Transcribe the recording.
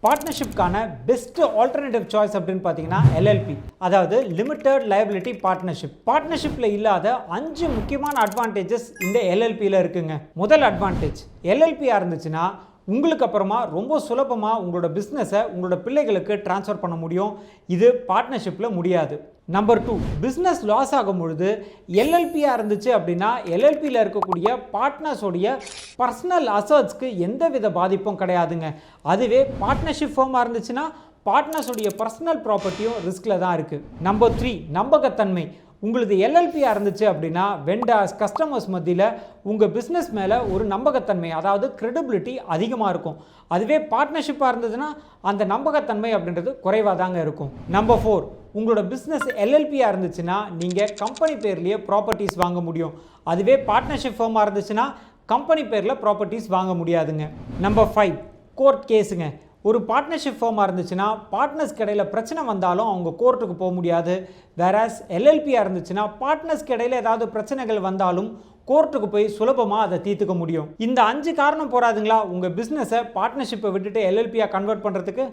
பார்ட்னர்ஷிப்கான best alternative choice அப்படின்னு பார்த்தீங்கன்னா LLB, அதாவது லிமிடெட் லைபிலிட்டி பார்ட்னர்ஷிப். பார்ட்னர்ஷிப்பில் இல்லாத 5 முக்கியமான அட்வான்டேஜஸ் இந்த எல்எல்பியில் இருக்குங்க. முதல் அட்வான்டேஜ், எல்எல்பியாக இருந்துச்சுன்னா உங்களுக்கு அப்புறமா ரொம்ப சுலபமாக உங்களோட பிஸ்னஸை உங்களோட பிள்ளைகளுக்கு ட்ரான்ஸ்ஃபர் பண்ண முடியும். இது பார்ட்னர்ஷிப்பில் முடியாது. நம்பர் 2, பிஸ்னஸ் லாஸ் ஆகும் பொழுது எல்எல்பியாக இருந்துச்சு அப்படின்னா எல்எல்பியில் இருக்கக்கூடிய பார்ட்னர்ஸோடைய பர்சனல் அசட்ஸ்க்கு எந்தவித பாதிப்பும் கிடையாதுங்க. அதுவே பார்ட்னர்ஷிப் ஃபார்மாக இருந்துச்சுன்னா பார்ட்னர்ஸோடைய பர்சனல் ப்ராப்பர்ட்டியும் ரிஸ்கில் தான் இருக்குது. நம்பர் 3, நம்பகத்தன்மை. உங்களுக்கு எல்எல்பியாக இருந்துச்சு அப்படின்னா வெண்டார்ஸ், கஸ்டமர்ஸ் மத்தியில் உங்கள் பிஸ்னஸ் மேலே ஒரு நம்பகத்தன்மை, அதாவது கிரெடிபிலிட்டி அதிகமாக இருக்கும். அதுவே பார்ட்னர்ஷிப்பாக இருந்ததுன்னா அந்த நம்பகத்தன்மை அப்படின்றது குறைவாக தாங்க இருக்கும். நம்பர் 4, உங்களோட பிஸ்னஸ் எல்எல்பியாக இருந்துச்சுன்னா நீங்கள் கம்பெனி பேர்லேயே ப்ராப்பர்ட்டிஸ் வாங்க முடியும். அதுவே பார்ட்னர்ஷிப் ஃபார்மாக இருந்துச்சுன்னா கம்பெனி பேரில் ப்ராப்பர்ட்டிஸ் வாங்க முடியாதுங்க. நம்பர் 5, கோர்ட் கேஸுங்க. ஒரு பார்ட்னர்ஷிப் ஃபார்மாக இருந்துச்சுன்னா பார்ட்னர்ஸ்க்கு இடையில பிரச்சனை வந்தாலும் அவங்க கோர்ட்டுக்கு போக முடியாது. வேறஸ் எல்எல்பியாக இருந்துச்சுன்னா பார்ட்னர்ஸ்க்கு இடையில ஏதாவது பிரச்சனைகள் வந்தாலும் கோர்ட்டுக்கு போய் சுலபமாக அதை தீர்த்துக்க முடியும். இந்த 5 காரணம் போராதுங்களா உங்கள் பிஸ்னஸை பார்ட்னர்ஷிப்பை விட்டுட்டு எல்எல்பியாக கன்வெர்ட் பண்ணுறதுக்கு?